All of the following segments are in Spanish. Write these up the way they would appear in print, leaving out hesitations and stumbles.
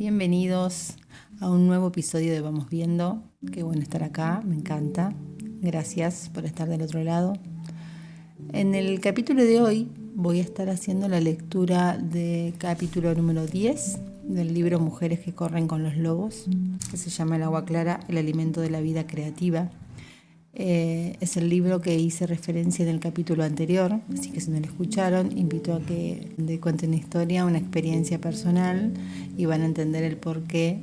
Bienvenidos a un nuevo episodio de Vamos Viendo. Qué bueno estar acá, me encanta. Gracias por estar del otro lado. En el capítulo de hoy voy a estar haciendo la lectura de capítulo número 10 del libro Mujeres que corren con los lobos, que se llama El agua clara, el alimento de la vida creativa. Es el libro que hice referencia en el capítulo anterior, así que si no lo escucharon, invito a que le cuente una historia, una experiencia personal y van a entender el porqué,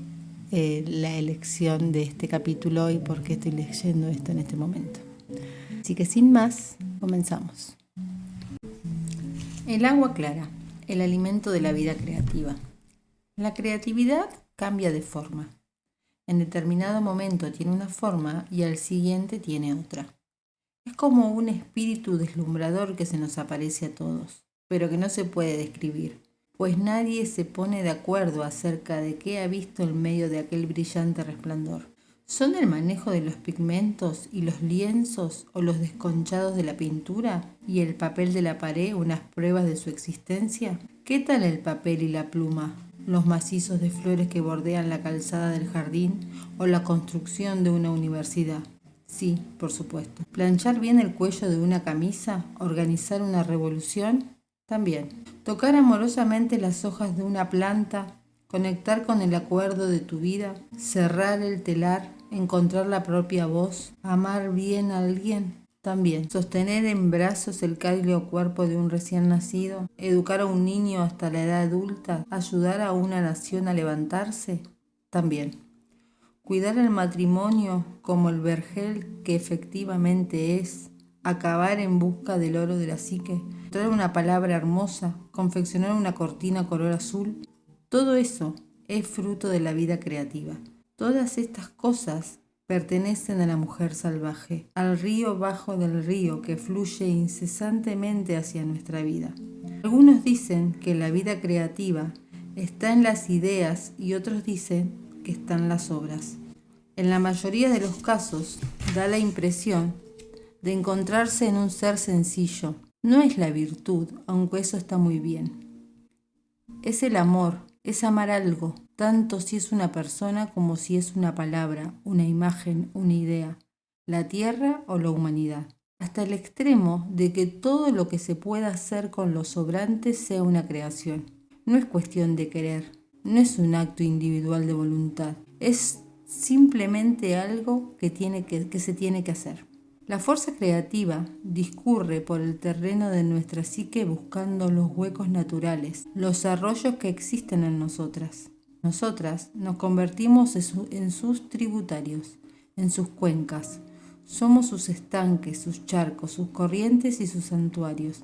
la elección de este capítulo y por qué estoy leyendo esto en este momento. Así que sin más, comenzamos. El agua clara, el alimento de la vida creativa. La creatividad cambia de forma. En determinado momento tiene una forma y al siguiente tiene otra. Es como un espíritu deslumbrador que se nos aparece a todos, pero que no se puede describir, pues nadie se pone de acuerdo acerca de qué ha visto en medio de aquel brillante resplandor. ¿Son el manejo de los pigmentos y los lienzos o los desconchados de la pintura y el papel de la pared unas pruebas de su existencia? ¿Qué tal el papel y la pluma? ¿Los macizos de flores que bordean la calzada del jardín o la construcción de una universidad? Sí, por supuesto. ¿Planchar bien el cuello de una camisa? ¿Organizar una revolución? También. ¿Tocar amorosamente las hojas de una planta? ¿Conectar con el acuerdo de tu vida? ¿Cerrar el telar? ¿Encontrar la propia voz? ¿Amar bien a alguien? También. ¿Sostener en brazos el cálido cuerpo de un recién nacido? ¿Educar a un niño hasta la edad adulta? ¿Ayudar a una nación a levantarse? También. ¿Cuidar el matrimonio como el vergel que efectivamente es? ¿Acabar en busca del oro de la psique? ¿Traer una palabra hermosa? ¿Confeccionar una cortina color azul? Todo eso es fruto de la vida creativa. Todas estas cosas pertenecen a la mujer salvaje, al río bajo del río que fluye incesantemente hacia nuestra vida. Algunos dicen que la vida creativa está en las ideas y otros dicen que está en las obras. En la mayoría de los casos da la impresión de encontrarse en un ser sencillo. No es la virtud, aunque eso está muy bien. Es el amor, es amar algo, tanto si es una persona como si es una palabra, una imagen, una idea, la tierra o la humanidad, hasta el extremo de que todo lo que se pueda hacer con lo sobrante sea una creación. No es cuestión de querer, no es un acto individual de voluntad, es simplemente algo que se tiene que hacer. La fuerza creativa discurre por el terreno de nuestra psique buscando los huecos naturales, los arroyos que existen en nosotras. Nosotras nos convertimos en sus tributarios, en sus cuencas. Somos sus estanques, sus charcos, sus corrientes y sus santuarios.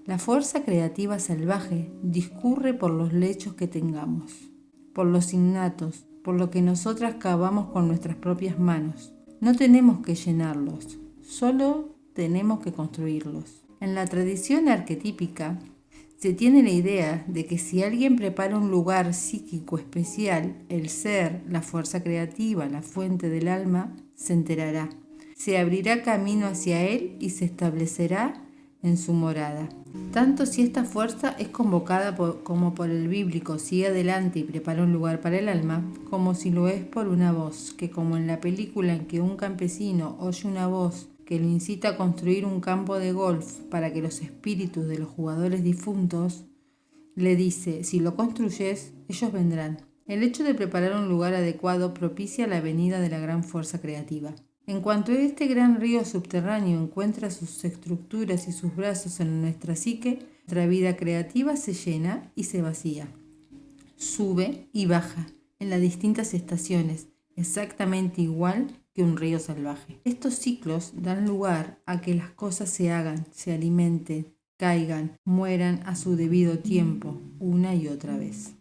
La fuerza creativa salvaje discurre por los lechos que tengamos, por los innatos, por lo que nosotras cavamos con nuestras propias manos. No tenemos que llenarlos. Solo tenemos que construirlos. En la tradición arquetípica se tiene la idea de que si alguien prepara un lugar psíquico especial, el ser, la fuerza creativa, la fuente del alma, se enterará. Se abrirá camino hacia él y se establecerá en su morada. Tanto si esta fuerza es convocada como por el bíblico sigue adelante y prepara un lugar para el alma, como si lo es por una voz, que como en la película en que un campesino oye una voz que lo incita a construir un campo de golf para que los espíritus de los jugadores difuntos, le dice, si lo construyes, ellos vendrán. El hecho de preparar un lugar adecuado propicia la venida de la gran fuerza creativa. En cuanto este gran río subterráneo encuentra sus estructuras y sus brazos en nuestra psique, nuestra vida creativa se llena y se vacía. Sube y baja en las distintas estaciones, exactamente igual que un río salvaje. Estos ciclos dan lugar a que las cosas se hagan, se alimenten, caigan, mueran a su debido tiempo, una y otra vez.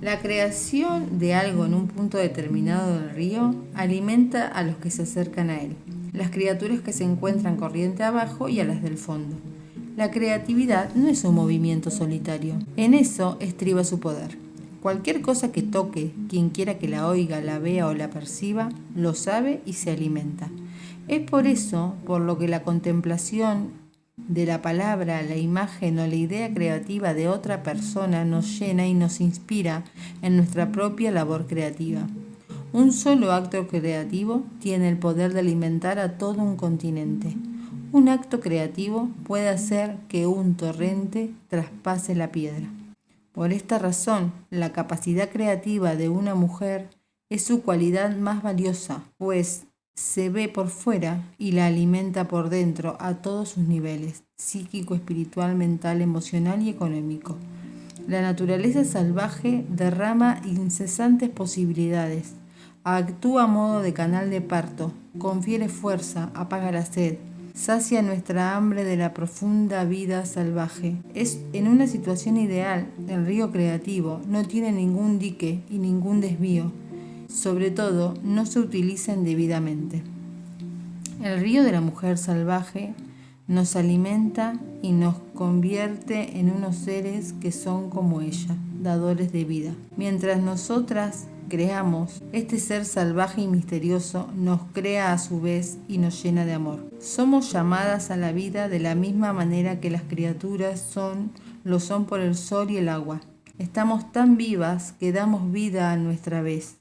La creación de algo en un punto determinado del río alimenta a los que se acercan a él, las criaturas que se encuentran corriente abajo y a las del fondo. La creatividad no es un movimiento solitario, en eso estriba su poder. Cualquier cosa que toque, quien quiera que la oiga, la vea o la perciba, lo sabe y se alimenta. Es por eso por lo que la contemplación de la palabra, la imagen o la idea creativa de otra persona nos llena y nos inspira en nuestra propia labor creativa. Un solo acto creativo tiene el poder de alimentar a todo un continente. Un acto creativo puede hacer que un torrente traspase la piedra. Por esta razón, la capacidad creativa de una mujer es su cualidad más valiosa, pues se ve por fuera y la alimenta por dentro a todos sus niveles, psíquico, espiritual, mental, emocional y económico. La naturaleza salvaje derrama incesantes posibilidades, actúa a modo de canal de parto, confiere fuerza, apaga la sed, sacia nuestra hambre de la profunda vida salvaje. Es en una situación ideal, el río creativo no tiene ningún dique y ningún desvío. Sobre todo, no se utiliza indebidamente. El río de la mujer salvaje nos alimenta y nos convierte en unos seres que son como ella, dadores de vida. Mientras nosotras creamos, este ser salvaje y misterioso nos crea a su vez y nos llena de amor. Somos llamadas a la vida de la misma manera que las criaturas lo son por el sol y el agua. Estamos tan vivas que damos vida a nuestra vez.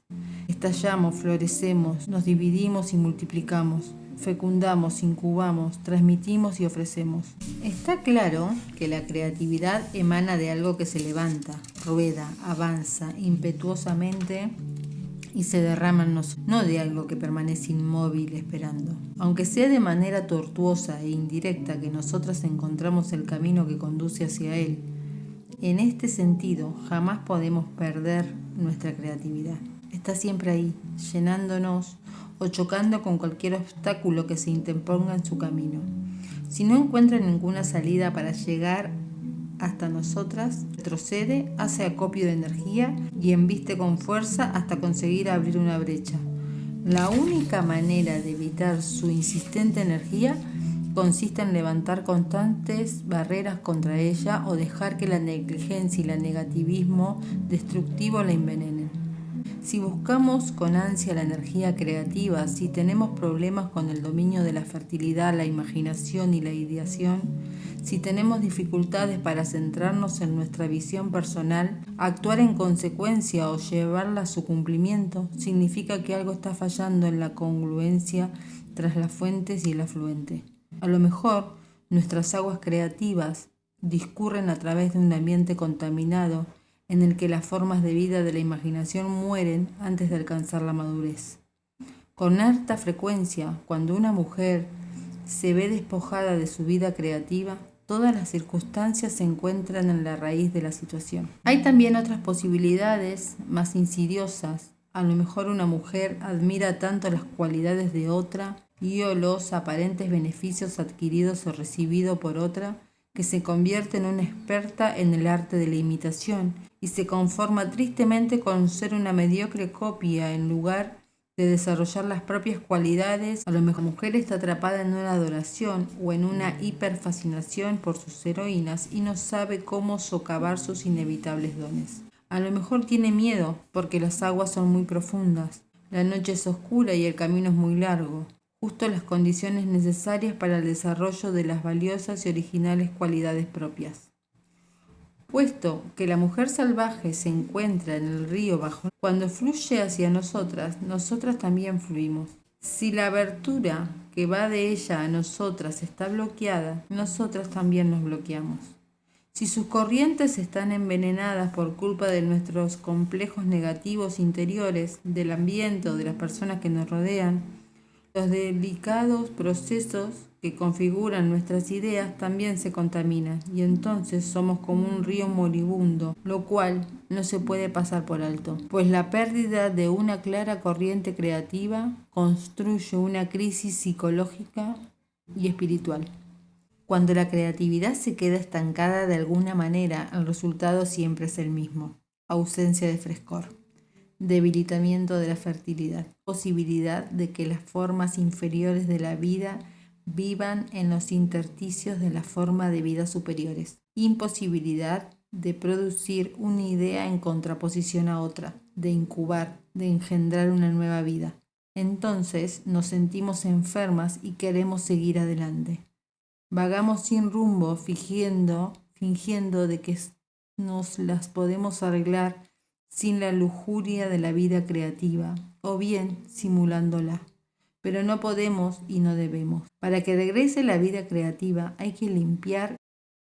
Estallamos, florecemos, nos dividimos y multiplicamos, fecundamos, incubamos, transmitimos y ofrecemos. Está claro que la creatividad emana de algo que se levanta, rueda, avanza impetuosamente y se derrama en nosotros, no de algo que permanece inmóvil esperando. Aunque sea de manera tortuosa e indirecta que nosotras encontramos el camino que conduce hacia él, en este sentido jamás podemos perder nuestra creatividad. Está siempre ahí, llenándonos o chocando con cualquier obstáculo que se interponga en su camino. Si no encuentra ninguna salida para llegar hasta nosotras, retrocede, hace acopio de energía y embiste con fuerza hasta conseguir abrir una brecha. La única manera de evitar su insistente energía consiste en levantar constantes barreras contra ella o dejar que la negligencia y el negativismo destructivo la envenenen. Si buscamos con ansia la energía creativa, si tenemos problemas con el dominio de la fertilidad, la imaginación y la ideación, si tenemos dificultades para centrarnos en nuestra visión personal, actuar en consecuencia o llevarla a su cumplimiento, significa que algo está fallando en la congruencia tras las fuentes y el afluente. A lo mejor nuestras aguas creativas discurren a través de un ambiente contaminado en el que las formas de vida de la imaginación mueren antes de alcanzar la madurez. Con alta frecuencia, cuando una mujer se ve despojada de su vida creativa, todas las circunstancias se encuentran en la raíz de la situación. Hay también otras posibilidades más insidiosas. A lo mejor una mujer admira tanto las cualidades de otra y o los aparentes beneficios adquiridos o recibidos por otra, que se convierte en una experta en el arte de la imitación y se conforma tristemente con ser una mediocre copia en lugar de desarrollar las propias cualidades. A lo mejor la mujer está atrapada en una adoración o en una hiperfascinación por sus heroínas y no sabe cómo socavar sus inevitables dones. A lo mejor tiene miedo porque las aguas son muy profundas, la noche es oscura y el camino es muy largo. Justo las condiciones necesarias para el desarrollo de las valiosas y originales cualidades propias. Puesto que la mujer salvaje se encuentra en el río bajo, cuando fluye hacia nosotras, nosotras también fluimos. Si la abertura que va de ella a nosotras está bloqueada, nosotras también nos bloqueamos. Si sus corrientes están envenenadas por culpa de nuestros complejos negativos interiores, del ambiente o de las personas que nos rodean, los delicados procesos que configuran nuestras ideas también se contaminan y entonces somos como un río moribundo, lo cual no se puede pasar por alto, pues la pérdida de una clara corriente creativa construye una crisis psicológica y espiritual. Cuando la creatividad se queda estancada de alguna manera, el resultado siempre es el mismo: ausencia de frescor, debilitamiento de la fertilidad, posibilidad de que las formas inferiores de la vida vivan en los intersticios de la forma de vida superiores, imposibilidad de producir una idea en contraposición a otra, de incubar, de engendrar una nueva vida. Entonces nos sentimos enfermas y queremos seguir adelante. Vagamos sin rumbo, fingiendo de que nos las podemos arreglar sin la lujuria de la vida creativa, o bien simulándola. Pero no podemos y no debemos. Para que regrese la vida creativa hay que limpiar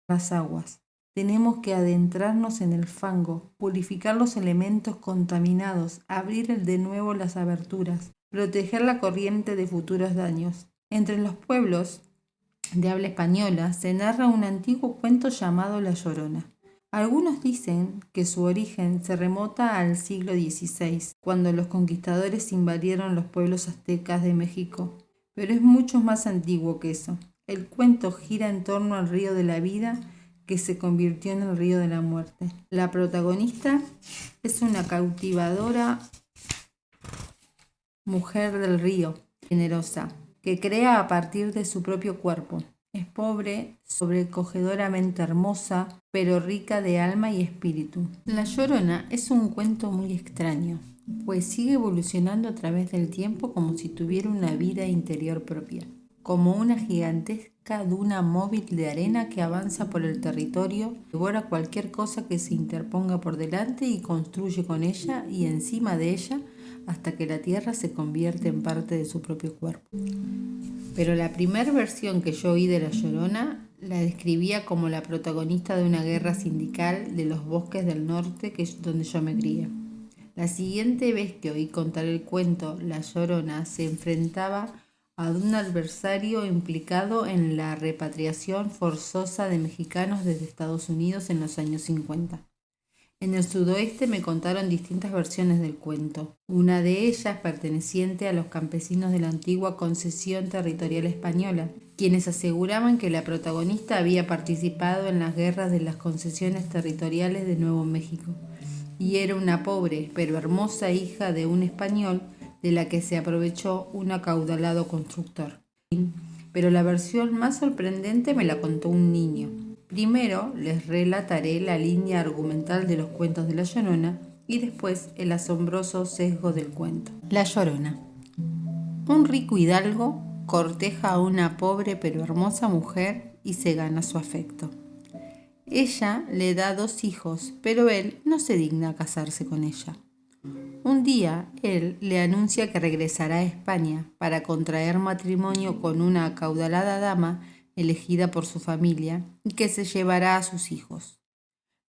las aguas. Tenemos que adentrarnos en el fango, purificar los elementos contaminados, abrir de nuevo las aberturas, proteger la corriente de futuros daños. Entre los pueblos de habla española se narra un antiguo cuento llamado La Llorona. Algunos dicen que su origen se remota al siglo XVI, cuando los conquistadores invadieron los pueblos aztecas de México, pero es mucho más antiguo que eso. El cuento gira en torno al río de la vida que se convirtió en el río de la muerte. La protagonista es una cautivadora mujer del río, generosa, que crea a partir de su propio cuerpo. Es pobre, sobrecogedoramente hermosa, pero rica de alma y espíritu. La Llorona es un cuento muy extraño, pues sigue evolucionando a través del tiempo como si tuviera una vida interior propia, como una gigantesca duna móvil de arena que avanza por el territorio, devora cualquier cosa que se interponga por delante y construye con ella y encima de ella hasta que la tierra se convierte en parte de su propio cuerpo. Pero la primera versión que yo oí de La Llorona la describía como la protagonista de una guerra sindical de los bosques del norte donde yo me crié. La siguiente vez que oí contar el cuento, La Llorona se enfrentaba a un adversario implicado en la repatriación forzosa de mexicanos desde Estados Unidos en los años 50. En el sudoeste me contaron distintas versiones del cuento, una de ellas perteneciente a los campesinos de la antigua concesión territorial española, quienes aseguraban que la protagonista había participado en las guerras de las concesiones territoriales de Nuevo México, y era una pobre pero hermosa hija de un español de la que se aprovechó un acaudalado constructor. Pero la versión más sorprendente me la contó un niño. Primero les relataré la línea argumental de los cuentos de La Llorona y después el asombroso sesgo del cuento. La Llorona. Un rico hidalgo corteja a una pobre pero hermosa mujer y se gana su afecto. Ella le da 2 hijos, pero él no se digna a casarse con ella. Un día él le anuncia que regresará a España para contraer matrimonio con una acaudalada dama elegida por su familia y que se llevará a sus hijos.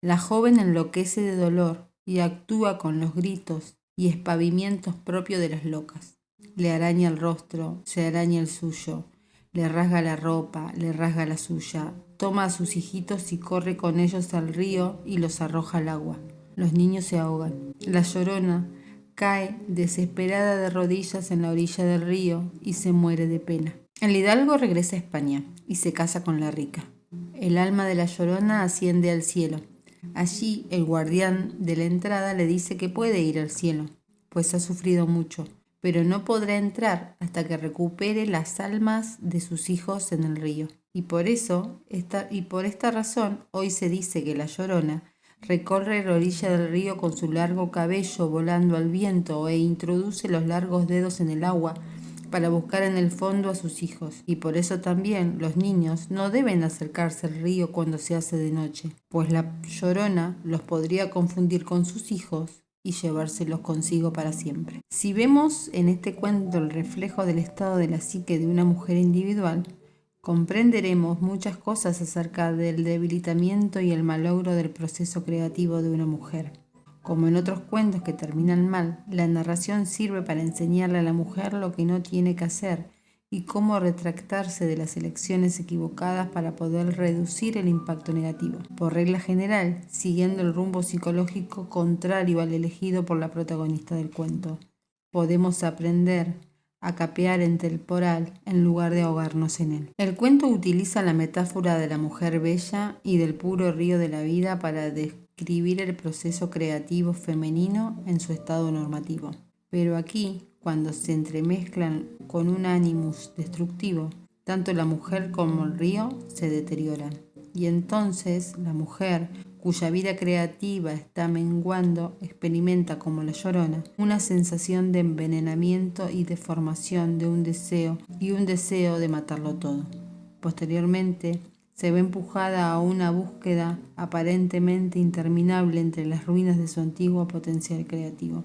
La joven enloquece de dolor y actúa con los gritos y espavimientos propios de las locas. Le araña el rostro, se araña el suyo, le rasga la ropa, le rasga la suya, toma a sus hijitos y corre con ellos al río y los arroja al agua. Los niños se ahogan. La Llorona cae desesperada de rodillas en la orilla del río y se muere de pena. El hidalgo regresa a España y se casa con la rica. El alma de La Llorona asciende al cielo. Allí el guardián de la entrada le dice que puede ir al cielo, pues ha sufrido mucho, pero no podrá entrar hasta que recupere las almas de sus hijos en el río. Y por esta razón hoy se dice que La Llorona recorre la orilla del río con su largo cabello volando al viento e introduce los largos dedos en el agua para buscar en el fondo a sus hijos. Y por eso también los niños no deben acercarse al río cuando se hace de noche, pues La Llorona los podría confundir con sus hijos y llevárselos consigo para siempre. Si vemos en este cuento el reflejo del estado de la psique de una mujer individual, comprenderemos muchas cosas acerca del debilitamiento y el malogro del proceso creativo de una mujer. Como en otros cuentos que terminan mal, la narración sirve para enseñarle a la mujer lo que no tiene que hacer y cómo retractarse de las elecciones equivocadas para poder reducir el impacto negativo. Por regla general, siguiendo el rumbo psicológico contrario al elegido por la protagonista del cuento, podemos aprender a capear en temporal en lugar de ahogarnos en él. El cuento utiliza la metáfora de la mujer bella y del puro río de la vida para describir el proceso creativo femenino en su estado normativo. Pero aquí, cuando se entremezclan con un animus destructivo, tanto la mujer como el río se deterioran. Y entonces la mujer, cuya vida creativa está menguando, experimenta, como La Llorona, una sensación de envenenamiento y deformación de un deseo de matarlo todo. Posteriormente, se ve empujada a una búsqueda aparentemente interminable entre las ruinas de su antiguo potencial creativo.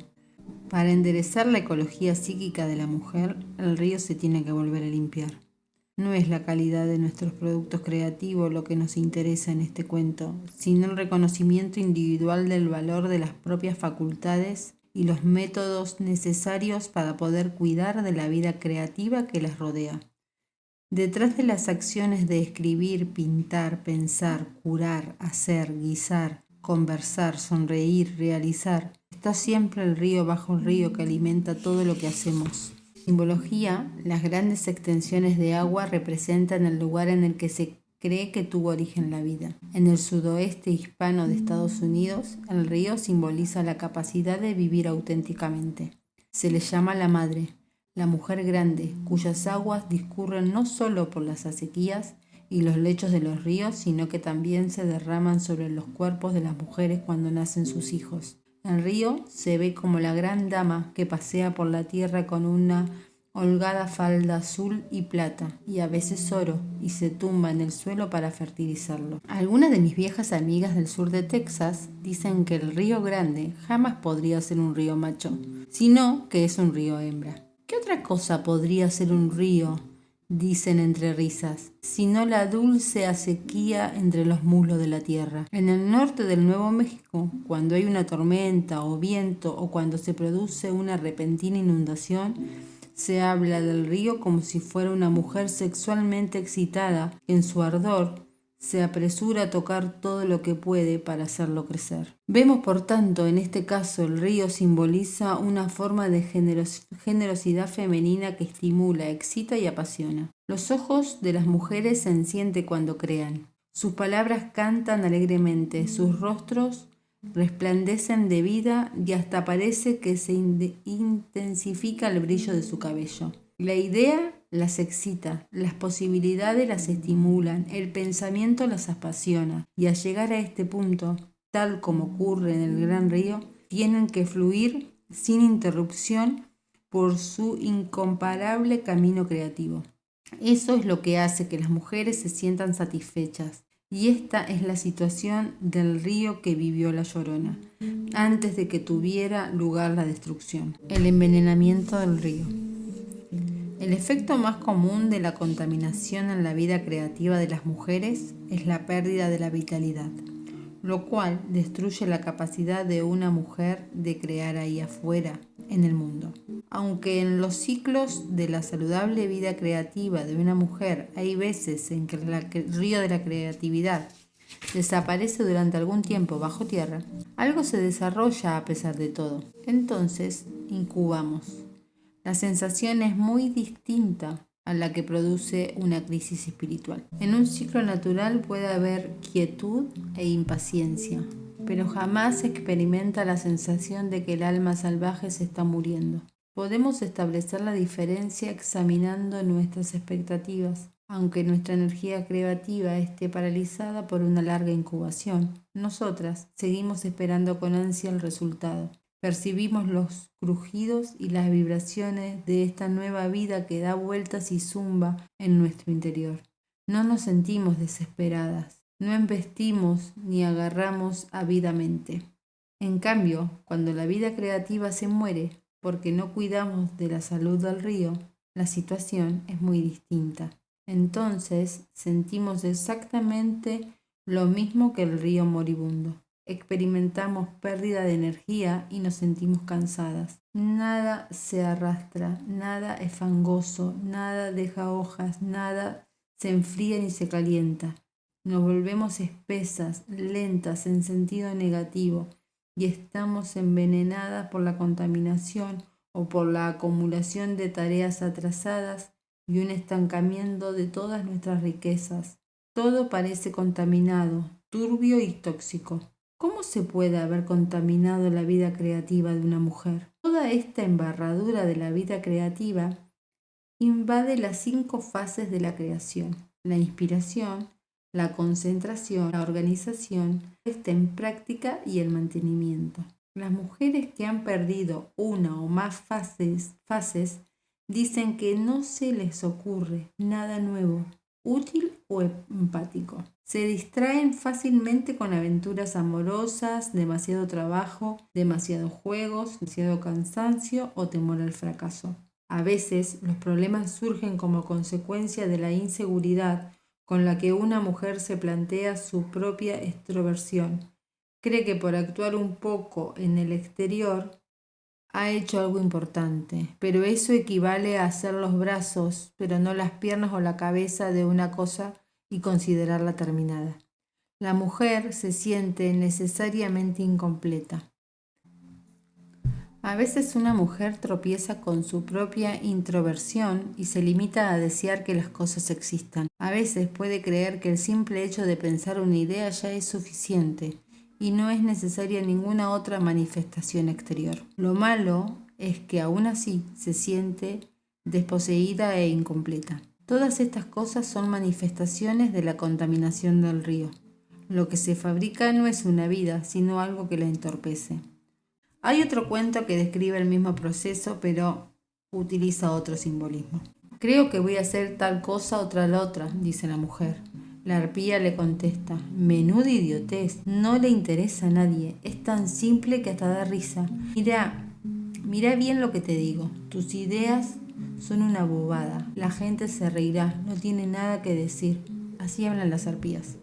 Para enderezar la ecología psíquica de la mujer, el río se tiene que volver a limpiar. No es la calidad de nuestros productos creativos lo que nos interesa en este cuento, sino el reconocimiento individual del valor de las propias facultades y los métodos necesarios para poder cuidar de la vida creativa que las rodea. Detrás de las acciones de escribir, pintar, pensar, curar, hacer, guisar, conversar, sonreír, realizar, está siempre el río bajo el río que alimenta todo lo que hacemos. Simbología, las grandes extensiones de agua representan el lugar en el que se cree que tuvo origen la vida. En el sudoeste hispano de Estados Unidos, el río simboliza la capacidad de vivir auténticamente. Se le llama la madre, la mujer grande, cuyas aguas discurren no solo por las acequias y los lechos de los ríos, sino que también se derraman sobre los cuerpos de las mujeres cuando nacen sus hijos. El río se ve como la gran dama que pasea por la tierra con una holgada falda azul y plata, y a veces oro, y se tumba en el suelo para fertilizarlo. Algunas de mis viejas amigas del sur de Texas dicen que el río Grande jamás podría ser un río macho, sino que es un río hembra. ¿Qué otra cosa podría ser un río?, dicen entre risas, sino la dulce acequia entre los muslos de la tierra. En el norte del Nuevo México, cuando hay una tormenta o viento o cuando se produce una repentina inundación, se habla del río como si fuera una mujer sexualmente excitada que en su ardor se apresura a tocar todo lo que puede para hacerlo crecer. Vemos, por tanto, en este caso el río simboliza una forma de generosidad femenina que estimula, excita y apasiona. Los ojos de las mujeres se encienden cuando crean. Sus palabras cantan alegremente, sus rostros resplandecen de vida y hasta parece que se intensifica el brillo de su cabello. La idea las excita, las posibilidades las estimulan, el pensamiento las apasiona, y al llegar a este punto, tal como ocurre en el gran río, tienen que fluir sin interrupción por su incomparable camino creativo. Eso es lo que hace que las mujeres se sientan satisfechas, y esta es la situación del río que vivió la Llorona, antes de que tuviera lugar la destrucción. El envenenamiento del río. El efecto más común de la contaminación en la vida creativa de las mujeres es la pérdida de la vitalidad, lo cual destruye la capacidad de una mujer de crear ahí afuera, en el mundo. Aunque en los ciclos de la saludable vida creativa de una mujer hay veces en que el río de la creatividad desaparece durante algún tiempo bajo tierra, algo se desarrolla a pesar de todo. Entonces, incubamos. La sensación es muy distinta a la que produce una crisis espiritual. En un ciclo natural puede haber quietud e impaciencia, pero jamás se experimenta la sensación de que el alma salvaje se está muriendo. Podemos establecer la diferencia examinando nuestras expectativas. Aunque nuestra energía creativa esté paralizada por una larga incubación, nosotras seguimos esperando con ansia el resultado. Percibimos los crujidos y las vibraciones de esta nueva vida que da vueltas y zumba en nuestro interior. No nos sentimos desesperadas, no embestimos ni agarramos ávidamente. En cambio, cuando la vida creativa se muere porque no cuidamos de la salud del río, la situación es muy distinta. Entonces sentimos exactamente lo mismo que el río moribundo. Experimentamos pérdida de energía y nos sentimos cansadas. Nada se arrastra, nada es fangoso, nada deja hojas, nada se enfría ni se calienta. Nos volvemos espesas, lentas en sentido negativo y estamos envenenadas por la contaminación o por la acumulación de tareas atrasadas y un estancamiento de todas nuestras riquezas. Todo parece contaminado, turbio y tóxico. ¿Cómo se puede haber contaminado la vida creativa de una mujer? Toda esta embarradura de la vida creativa invade las 5 fases de la creación: la inspiración, la concentración, la organización, la puesta en práctica y el mantenimiento. Las mujeres que han perdido una o más fases dicen que no se les ocurre nada nuevo, útil o empático. Se distraen fácilmente con aventuras amorosas, demasiado trabajo, demasiados juegos, demasiado cansancio o temor al fracaso. A veces los problemas surgen como consecuencia de la inseguridad con la que una mujer se plantea su propia extroversión. Cree que por actuar un poco en el exterior ha hecho algo importante, pero eso equivale a hacer los brazos, pero no las piernas o la cabeza de una cosa y considerarla terminada. La mujer se siente necesariamente incompleta. A veces una mujer tropieza con su propia introversión y se limita a desear que las cosas existan. A veces puede creer que el simple hecho de pensar una idea ya es suficiente y no es necesaria ninguna otra manifestación exterior. Lo malo es que aún así se siente desposeída e incompleta. Todas estas cosas son manifestaciones de la contaminación del río. Lo que se fabrica no es una vida, sino algo que la entorpece. Hay otro cuento que describe el mismo proceso, pero utiliza otro simbolismo. Creo que voy a hacer tal cosa o tal otra, dice la mujer. La arpía le contesta, menuda idiotez, no le interesa a nadie, es tan simple que hasta da risa. Mira bien lo que te digo, tus ideas son una bobada, la gente se reirá, no tiene nada que decir. Así hablan las arpías.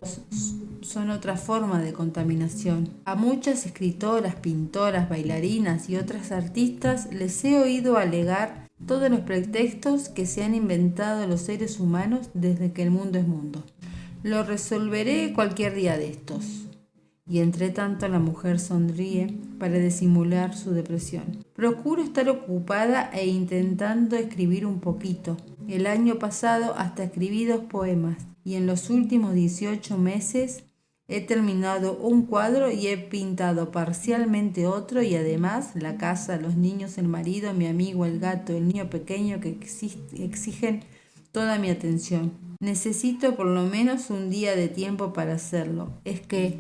Son otra forma de contaminación. A muchas escritoras, pintoras, bailarinas y otras artistas les he oído alegar todos los pretextos que se han inventado los seres humanos desde que el mundo es mundo. Lo resolveré cualquier día de estos. Y entre tanto la mujer sonríe para disimular su depresión. Procuro estar ocupada e intentando escribir un poquito. El año pasado hasta escribí 2 poemas y en los últimos 18 meses he terminado un cuadro y he pintado parcialmente otro y además la casa, los niños, el marido, mi amigo, el gato, el niño pequeño que exigen toda mi atención. Necesito por lo menos un día de tiempo para hacerlo. Es que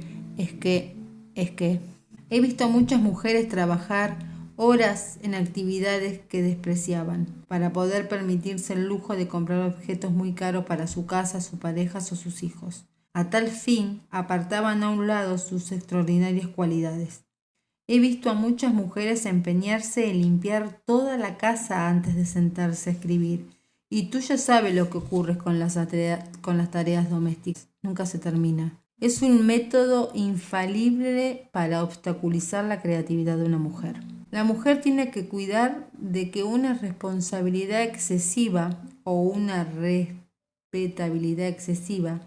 he visto a muchas mujeres trabajar horas en actividades que despreciaban para poder permitirse el lujo de comprar objetos muy caros para su casa, sus parejas o sus hijos. A tal fin, apartaban a un lado sus extraordinarias cualidades. He visto a muchas mujeres empeñarse en limpiar toda la casa antes de sentarse a escribir. Y tú ya sabes lo que ocurre con las tareas domésticas. Nunca se termina. Es un método infalible para obstaculizar la creatividad de una mujer. La mujer tiene que cuidar de que una responsabilidad excesiva o una respetabilidad excesiva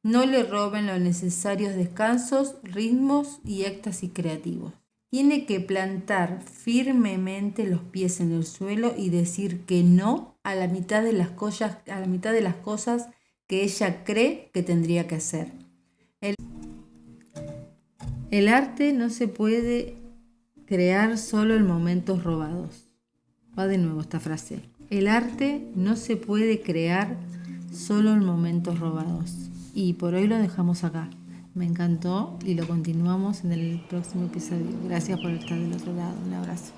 no le roben los necesarios descansos, ritmos y éxtasis creativos. Tiene que plantar firmemente los pies en el suelo y decir que no a la mitad de las cosas que ella cree que tendría que hacer. El arte no se puede crear solo en momentos robados. Va de nuevo esta frase. El arte no se puede crear solo en momentos robados. Y por hoy lo dejamos acá. Me encantó y lo continuamos en el próximo episodio. Gracias por estar del otro lado. Un abrazo.